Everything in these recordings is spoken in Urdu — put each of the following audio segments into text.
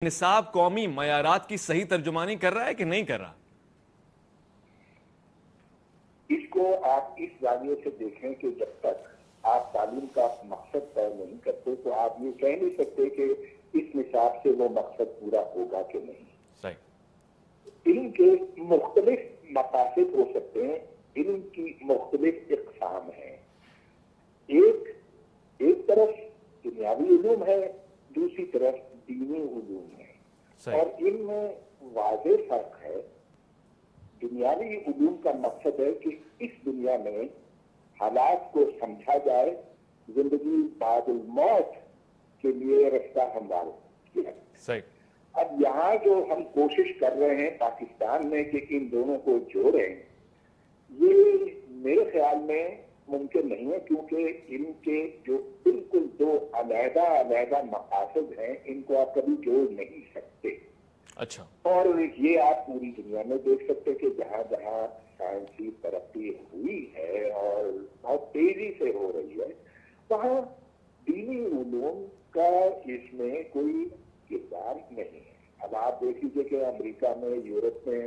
نصاب قومی معیارات کی صحیح ترجمانی کر رہا ہے کہ نہیں کر رہا؟ اس کو آپ اس زاویے سے دیکھیں کہ جب تک آپ تعلیم کا مقصد طے نہیں کرتے تو آپ یہ کہہ نہیں سکتے کہ اس نصاب سے وہ مقصد پورا ہوگا کہ نہیں۔ صحیح۔ علم کے مختلف مقاصد ہو سکتے ہیں، علم کی مختلف اقسام ہیں۔ ایک طرف دنیاوی علوم ہے، دوسری طرف دینی علوم ہے، اور ان میں واضح فرق ہے۔ دنیاوی علوم کا مقصد ہے کہ اس دنیا میں حالات کو سمجھا جائے، زندگی بعد الموت کے لیے رستہ ہموار کیا جائے۔ صحیح۔ اب یہاں جو ہم کوشش کر رہے ہیں پاکستان میں کہ ان دونوں کو جوڑیں، یہ میرے خیال میں ممکن نہیں ہے، کیونکہ ان کے جو بالکل دو علیحدہ مقاصد ہیں، ان کو آپ کبھی جوڑ نہیں سکتے۔ اچھا۔ اور یہ آپ پوری دنیا میں دیکھ سکتے کہ جہاں جہاں سائنسی ترقی ہوئی ہے اور بہت تیزی سے ہو رہی ہے، وہاں دینی علوم کا اس میں کوئی کردار نہیں ہے۔ اب آپ دیکھ لیجیے کہ امریکہ میں، یورپ میں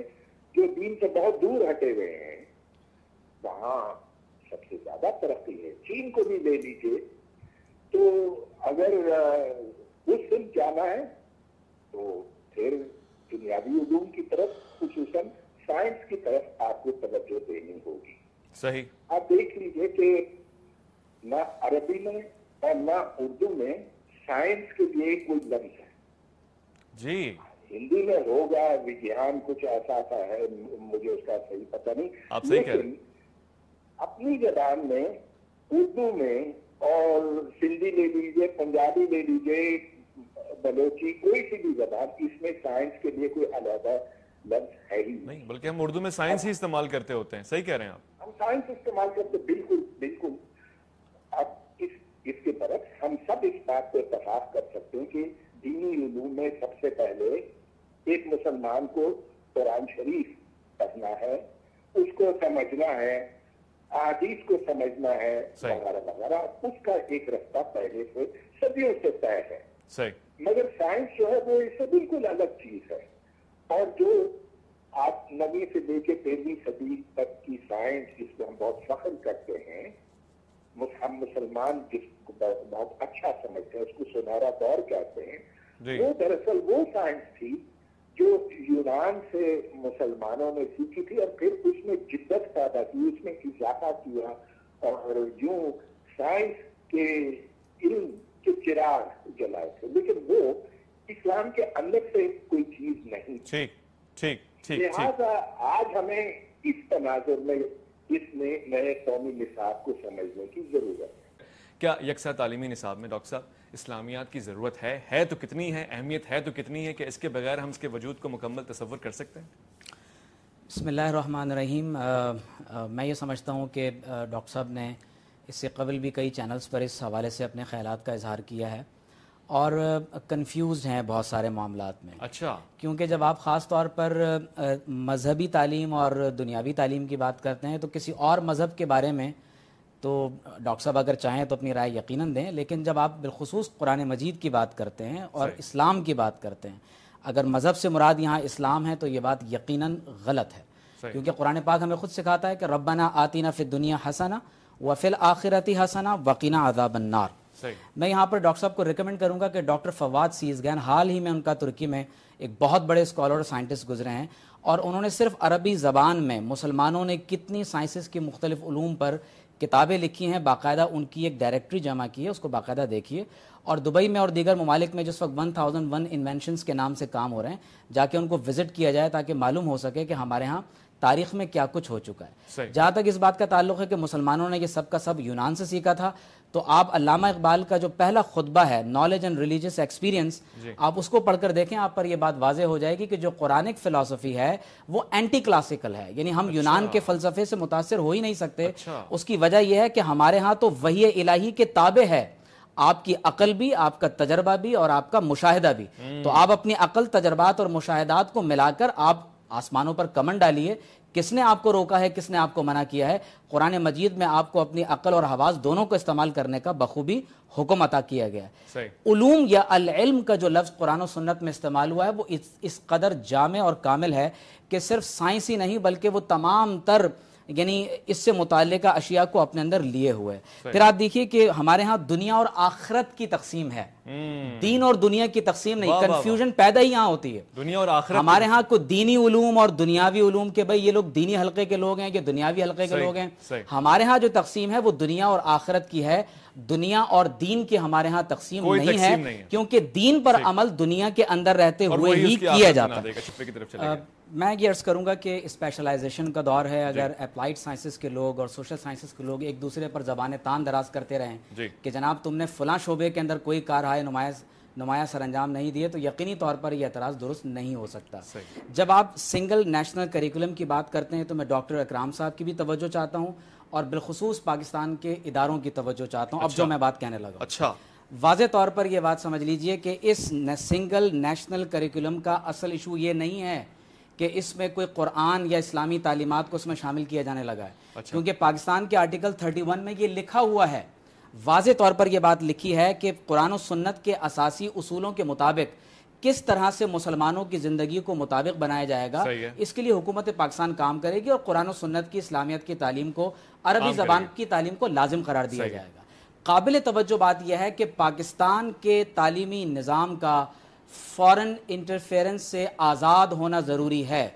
جو دین سے بہت دور ہٹے ہوئے ہیں، وہاں سب سے زیادہ ترقی ہے۔ چین کو بھی لے لیجیے، تو اگر اس سے جانا ہے تو پھر دنیاوی علوم کی طرف، خصوصاً سائنس کی طرف آپ کو توجہ دینی ہوگی۔ صحیح۔ آپ دیکھ لیجئے کہ نہ عربی میں اور نہ اردو میں سائنس کے لیے کوئی لفظ ہے۔ جی۔ ہندی میں ہوگا، وگیان کچھ ایسا ہے، مجھے اس کا صحیح پتہ نہیں، آپ صحیح کہہ رہے ہیں۔ اپنی زبان میں، اردو میں، اور سندھی لے لیجئے، پنجابی لے لیجئے، بلوچی، کوئی سی بھی زبان، اس میں سائنس کے لیے کوئی علیحدہ لفظ ہے ہی نہیں، بلکہ ہم اردو میں سائنس ہی استعمال کرتے ہوتے ہیں۔ صحیح کہہ رہے ہیں آپ۔ ہم سائنس استعمال کرتے، بالکل بالکل۔ اب اس کے برعکس ہم سب اس بات پہ اتفاق کر سکتے ہیں کہ دینی علوم میں سب سے پہلے ایک مسلمان کو قرآن شریف پڑھنا ہے، اس کو سمجھنا ہے، احادیث کو سمجھنا ہے، وغیرہ وغیرہ۔ اس کا ایک رستہ پہلے سے صدیوں سے طے ہے۔ صحیح۔ مگر سائنس جو ہے وہ اس سے بالکل الگ چیز ہے، اور جو آپ 9ویں سے لے کے 13ویں صدی تک کی سائنس، جس کو ہم بہت فخر کرتے ہیں، ہم مسلمان جس کو بہت اچھا سمجھتے ہیں، اس کو سنہرا دور کہتے ہیں، وہ دراصل وہ سائنس تھی جو یونان سے مسلمانوں نے سیکھی تھی، اور پھر اس میں جدت پیدا کی، اس میں اضافہ کیا، اور یوں سائنس کے علم کے چراغ جلائے تھے، لیکن وہ اسلام کے اندر سے کوئی چیز نہیں۔ ٹھیک۔ لہٰذا آج ہمیں اس تناظر میں اس نئے قومی نصاب کو سمجھنے کی ضرورت ہے۔ کیا یکساں تعلیمی نصاب میں ڈاکٹر صاحب اسلامیات کی ضرورت ہے تو کتنی ہے، اہمیت ہے تو کتنی ہے، کہ اس کے بغیر ہم اس کے وجود کو مکمل تصور کر سکتے ہیں؟ بسم اللہ الرحمن الرحیم۔ میں یہ سمجھتا ہوں کہ ڈاکٹر صاحب نے اس سے قبل بھی کئی چینلز پر اس حوالے سے اپنے خیالات کا اظہار کیا ہے، اور کنفیوزڈ ہیں بہت سارے معاملات میں۔ اچھا۔ کیونکہ جب آپ خاص طور پر مذہبی تعلیم اور دنیاوی تعلیم کی بات کرتے ہیں تو کسی اور مذہب کے بارے میں تو ڈاکٹر صاحب اگر چاہیں تو اپنی رائے یقیناً دیں، لیکن جب آپ بالخصوص قرآن مجید کی بات کرتے ہیں اور اسلام کی بات کرتے ہیں، اگر مذہب سے مراد یہاں اسلام ہے تو یہ بات یقیناً غلط ہے، کیونکہ قرآن پاک ہمیں خود سکھاتا ہے کہ ربنا آتینا فی الدنیا حسنہ وفی الآخرۃ حسنہ وقنا عذاب النار۔ میں یہاں پر ڈاکٹر صاحب کو ریکمنڈ کروں گا کہ ڈاکٹر فواد سیزگین، حال ہی میں ان کا ترکی میں ایک بہت بڑے اسکالر اور سائنٹسٹ گزرے ہیں، اور انہوں نے صرف عربی زبان میں مسلمانوں نے کتنی سائنسز کی مختلف علوم پر کتابیں لکھی ہیں، باقاعدہ ان کی ایک ڈائریکٹری جمع کی ہے، اس کو باقاعدہ دیکھیے۔ اور دبئی میں اور دیگر ممالک میں جس وقت 1001 انوینشنز کے نام سے کام ہو رہے ہیں، جا کے ان کو وزٹ کیا جائے تاکہ معلوم ہو سکے کہ ہمارے ہاں تاریخ میں کیا کچھ ہو چکا ہے۔ جہاں تک اس بات کا تعلق ہے کہ مسلمانوں نے یہ سب کا سب یونان سے سیکھا تھا، تو آپ علامہ اقبال کا جو پہلا خطبہ ہے نالج اینڈ ریلیجیس ایکسپیرینس، آپ اس کو پڑھ کر دیکھیں، آپ پر یہ بات واضح ہو جائے گی کہ جو قرآنک فلسفی ہے وہ اینٹی کلاسیکل ہے، یعنی ہم یونان کے فلسفے سے متاثر ہو ہی نہیں سکتے۔ اس کی وجہ یہ ہے کہ ہمارے ہاں تو وحی الہی کے تابع ہے، آپ کی عقل بھی، آپ کا تجربہ بھی، اور آپ کا مشاہدہ بھی۔ تو آپ اپنی عقل، تجربات اور مشاہدات کو ملا کر آپ آسمانوں پر کمن ڈالی ہے. کس نے آپ کو روکا ہے, کس نے آپ کو منع کیا ہے؟ قرآن مجید میں آپ کو اپنی عقل اور حواس دونوں کو استعمال کرنے کا بخوبی حکم عطا کیا گیا ہے. علوم یا العلم کا جو لفظ قرآن و سنت میں استعمال ہوا ہے وہ اس قدر جامع اور کامل ہے کہ صرف سائنسی نہیں بلکہ وہ تمام تر یعنی اس سے متعلقہ اشیاء کو اپنے اندر لیے ہوئے. پھر آپ دیکھیے کہ ہمارے ہاں دنیا اور آخرت کی تقسیم ہے, دین اور دنیا کی تقسیم نہیں. کنفیوژن پیدا ہی یہاں ہوتی ہے. دنیا اور آخرت ہمارے ہاں کو دینی علوم اور دنیاوی علوم کے بھائی یہ لوگ دینی حلقے کے لوگ ہیں, یہ دنیاوی حلقے کے لوگ ہیں. ہمارے ہاں جو تقسیم ہے وہ دنیا اور آخرت کی ہے. دنیا اور دین کی ہمارے ہاں تقسیم نہیں ہے, کیونکہ دین پر عمل دنیا کے اندر رہتے ہوئے ہی کیا جاتا ہے. میں یہ عرض کروں گا کہ اسپیشلائزیشن کا دور ہے. اگر اپلائیڈ سائنسز کے لوگ اور سوشل سائنسز کے لوگ ایک دوسرے پر زبانیں تان دراز کرتے رہیں کہ جناب تم نے فلاں شعبے کے اندر کوئی کارہائے نمایاں سر انجام نہیں دیے, تو یقینی طور پر یہ اعتراض درست نہیں ہو سکتا. جب آپ سنگل نیشنل کریکولم کی بات کرتے ہیں تو میں ڈاکٹر اکرام صاحب کی بھی توجہ چاہتا ہوں اور بالخصوص پاکستان کے اداروں کی توجہ چاہتا ہوں. اب جو میں بات کہنے لگا, اچھا واضح طور پر یہ بات سمجھ لیجئے کہ اس سنگل نیشنل کریکولم کا اصل ایشو یہ نہیں ہے کہ اس میں کوئی قرآن یا اسلامی تعلیمات کو اس میں شامل کیا جانے لگا ہے. کیونکہ پاکستان کے آرٹیکل 31 میں یہ لکھا ہوا ہے, واضح طور پر یہ بات لکھی ہے کہ قرآن و سنت کے اساسی اصولوں کے مطابق کس طرح سے مسلمانوں کی زندگی کو مطابق بنایا جائے گا, اس کے لیے حکومت پاکستان کام کرے گی اور قرآن و سنت کی اسلامیت کی تعلیم کو, عربی زبان کی تعلیم کو لازم قرار دیا جائے گا. قابل توجہ بات یہ ہے کہ پاکستان کے تعلیمی نظام کا فورن انٹرفیرنس سے آزاد ہونا ضروری ہے.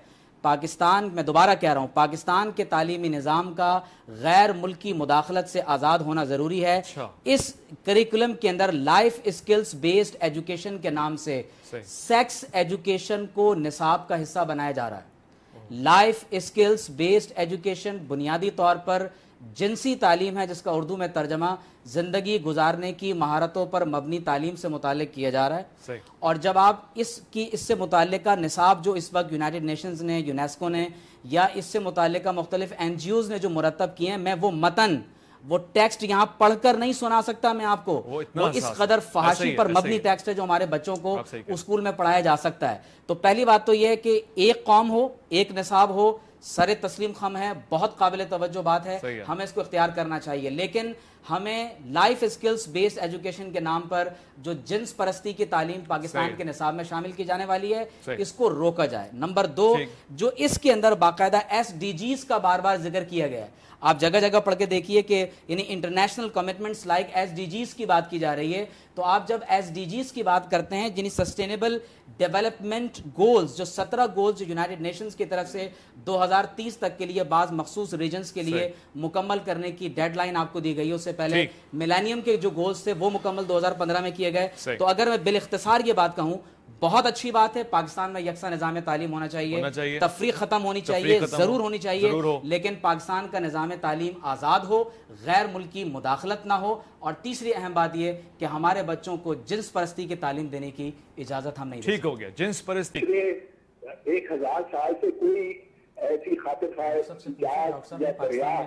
پاکستان, میں دوبارہ کہہ رہا ہوں, پاکستان کے تعلیمی نظام کا غیر ملکی مداخلت سے آزاد ہونا ضروری ہے. اس کریکولم کے اندر لائف اسکلز بیسڈ ایجوکیشن کے نام سے سیکس ایجوکیشن کو نصاب کا حصہ بنایا جا رہا ہے. لائف اسکلز بیسڈ ایجوکیشن بنیادی طور پر جنسی تعلیم ہے, جس کا اردو میں ترجمہ زندگی گزارنے کی مہارتوں پر مبنی تعلیم سے متعلق کیا جا رہا ہے. اور جب آپ اس سے متعلقہ نصاب جو اس وقت یونائٹڈ نیشنز نے, یونیسکو نے یا اس سے متعلقہ مختلف NGOز نے جو مرتب کیے ہیں, میں وہ متن, وہ ٹیکسٹ یہاں پڑھ کر نہیں سنا سکتا میں آپ کو. وہ اس قدر فحاشی پر مبنی ٹیکسٹ ہے جو ہمارے بچوں کو اسکول میں پڑھایا جا سکتا ہے. تو پہلی بات تو یہ ہے کہ ایک قوم ہو, ایک نصاب ہو, سر تسلیم خم ہے, بہت قابل توجہ بات ہے, ہمیں اس کو اختیار کرنا چاہیے. لیکن ہمیں لائف اسکلز بیسڈ ایجوکیشن کے نام پر جو جنس پرستی کی تعلیم پاکستان کے نصاب میں شامل کی جانے والی ہے, اس کو روکا جائے. نمبر 2, جو اس کے اندر باقاعدہ SDGs کا بار بار ذکر کیا گیا ہے, آپ جگہ جگہ پڑھ کے دیکھیے کہ یعنی انٹرنیشنل کمٹمنٹس لائک SDGs کی بات کی جا رہی ہے. تو آپ جب SDGs کی بات کرتے ہیں, یعنی سسٹینیبل ڈیولپمنٹ گولز, جو 17 گولز جو یونائٹڈ نیشنز کی طرف سے 2030 تک کے لیے بعض مخصوص ریجنز کے لیے مکمل کرنے کی ڈیڈ لائن آپ کو دی گئی, اس سے پہلے میلینیم کے جو گولز تھے وہ مکمل 2015 میں کیے گئے. تو اگر میں بالاختصار یہ بات کہوں, بہت اچھی بات ہے, پاکستان میں یکساں نظام تعلیم ہونا چاہیے, تفریق ختم ہونی چاہیے, ضرور ہونی چاہیے, لیکن پاکستان کا نظام تعلیم آزاد ہو, غیر ملکی مداخلت نہ ہو. اور تیسری اہم بات یہ کہ ہمارے بچوں کو جنس پرستی کی تعلیم دینے کی اجازت ہم نہیں دیں. ٹھیک ہو گیا, جنس پرستی 1000 سال سے کوئی ایسی خاطر خواہ یا دریا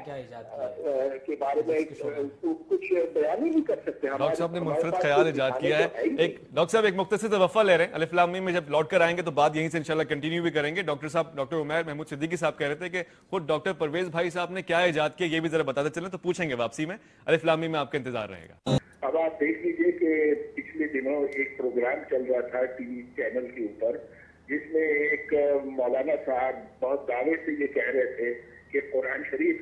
کے بارے میں کچھ بیان ہی نہیں کر سکتے. ڈاکٹر صاحب نے منفرد خیال ایجاد کیا ہے. ڈاکٹر صاحب ایک مختصر وقفہ لے رہے ہیں, الف لام میم میں جب لوٹ کر آئیں گے تو بات یہیں سے انشاءاللہ کنٹینیو بھی کریں گے. ڈاکٹر صاحب, ڈاکٹر عمیر محمود صدیقی صاحب کہہ رہے تھے کہ خود ڈاکٹر پرویز بھائی صاحب نے کیا ایجاد کیا یہ بھی ذرا بتاتے چلیں, تو پوچھیں گے واپسی میں. الف لام میم میں آپ کا انتظار رہے گا. اب آپ دیکھ لیجیے کہ پچھلے دنوں ایک پروگرام چل رہا تھا ٹی وی چینل کے اوپر, جس میں ایک مولانا صاحب بہت دعوے سے یہ کہہ رہے تھے کہ قرآن شریف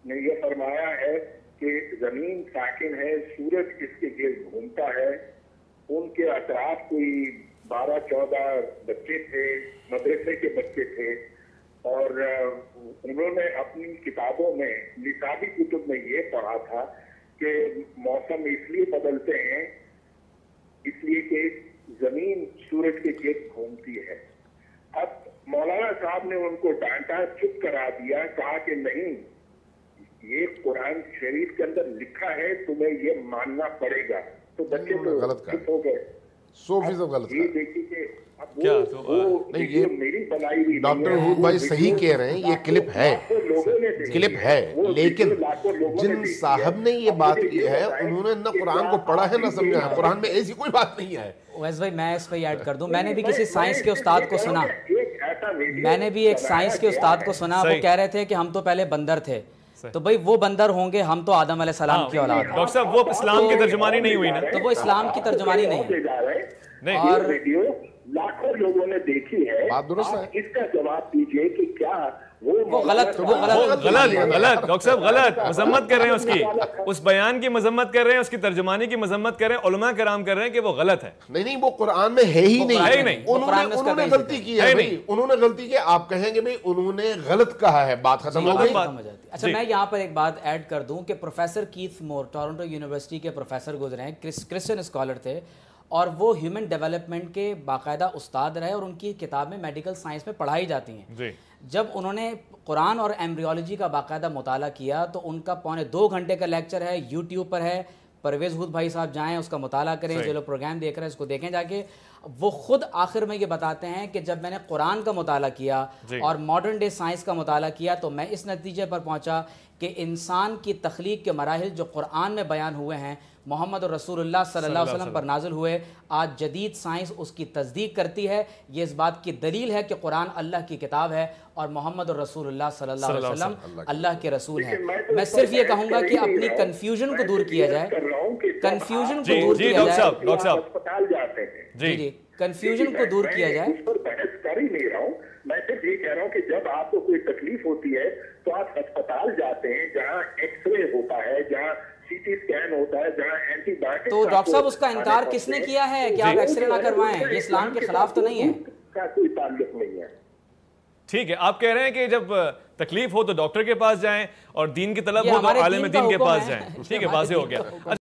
نے یہ فرمایا ہے کہ زمین ساکن ہے, سورج اس کے گرد گھومتا ہے. ان کے اطراف کوئی 12-14 بچے تھے, مدرسے کے بچے تھے, اور انہوں نے اپنی کتابوں میں, نصابی کتب میں یہ پڑھا تھا کہ موسم اس لیے بدلتے ہیں اس لیے کہ زمین سورج کے گرد گھومتی ہے. اب مولانا صاحب نے ان کو ڈانٹا, چپ کرا دیا, کہا کہ نہیں, یہ قرآن شریف کے اندر لکھا ہے, تمہیں یہ ماننا پڑے گا. تو بچے تو چپ ہو گئے. 100% غلط. یہ دیکھیے کہ یہ میری بنائی ہوئی ڈاکٹر حود بھائی صحیح کہہ رہے ہیں, یہ کلپ ہے, لیکن جن صاحب نے یہ بات کی ہے انہوں نے نہ قرآن کو پڑھا ہے نہ سمجھا ہے. قرآن میں ایسی کوئی بات نہیں ہے. اویس بھائی میں اس پہ ایڈ کر دوں, میں نے بھی کسی سائنس کے استاد کو سنا, میں نے بھی ایک سائنس کے استاد کو سنا، وہ کہہ رہے تھے کہ ہم تو پہلے بندر تھے، تو بھائی وہ بندر ہوں گے، ہم تو آدم علیہ السلام کی اولاد ہیں۔ ڈاکٹر صاحب وہ اسلام کی ترجمانی نہیں ہوئی نا، تو وہ اسلام کی ترجمانی نہیں ہے، اور ویڈیو لاکھوں لوگوں نے دیکھی ہے، بات درست ہے۔ اس کا جواب دیجئے کہ کیا وہ غلط ڈاکٹر صاحب غلط مذمت کر رہے ہیں اس کی، اس بیان کی مذمت کر رہے ہیں، اس کی ترجمانی کی مذمت کر رہے ہیں، علماء کرام کر رہے ہیں کہ وہ غلط ہے۔ نہیں وہ قرآن میں ہے ہی نہیں، انہوں نے غلطی کی ہے، انہوں نے غلطی کی، آپ کہیں گے بھئی انہوں نے غلط کہا ہے، بات ختم ہو گئی۔ اچھا میں یہاں پر ایک بات ایڈ کر دوں کہ پروفیسر کیتھ مور ٹورنٹو یونیورسٹی کے پروفیسر گزرے ہیں، کرسچن اسکالر تھے، اور وہ ہیومن ڈیولپمنٹ کے باقاعدہ استاد رہے، اور ان کی کتابیں میڈیکل سائنس میں پڑھائی جاتی ہیں۔ جب انہوں نے قرآن اور ایمبریولوجی کا باقاعدہ مطالعہ کیا تو ان کا 2.25 گھنٹے کا لیکچر ہے، یوٹیوب پر ہے، پرویز ہود بھائی صاحب جائیں اس کا مطالعہ کریں، جو لوگ پروگرام دیکھ رہے ہیں اس کو دیکھیں جا کے۔ وہ خود آخر میں یہ بتاتے ہیں کہ جب میں نے قرآن کا مطالعہ کیا اور ماڈرن ڈے سائنس کا مطالعہ کیا تو میں اس نتیجے پر پہنچا کہ انسان کی تخلیق کے مراحل جو قرآن میں بیان ہوئے ہیں، محمد رسول اللہ صلی اللہ علیہ وسلم پر نازل ہوئے، آج جدید سائنس اس کی تصدیق کرتی ہے۔ یہ اس بات کی دلیل ہے کہ قرآن اللہ کی کتاب ہے اور محمد رسول اللہ صلی اللہ علیہ وسلم اللہ کے رسول ہیں۔ میں صرف یہ کہوں گا کہ اپنی کنفیوژن کو دور کیا جائے، کنفیوژن کو دور کیا جائے، اسپتال جاتے ہیں، جی کنفیوژن کو دور کیا جائے۔ اس پر بحث کر ہی نہیں رہا ہوں، میں صرف یہ کہہ رہا ہوں کہ جب آپ کو کوئی تکلیف ہوتی ہے تو آپ اسپتال جاتے ہیں جہاں ایکس رے ہوتا ہے، جہاں سی ٹی اسکین ہوتا ہے، جہاں اینٹی بایوٹک۔ تو ڈاکٹر صاحب اس کا انکار کس نے کیا ہے کہ آپ ایکس رے نہ کروائیں؟ یہ اسلام کے خلاف تو نہیں ہے، کا کوئی تعلق نہیں ہے۔ ٹھیک ہے، آپ کہہ رہے ہیں کہ جب تکلیف ہو تو ڈاکٹر کے پاس جائیں اور دین کی طلب ہو تو عالم دین کے پاس جائیں، ٹھیک ہے، واضح ہو گیا۔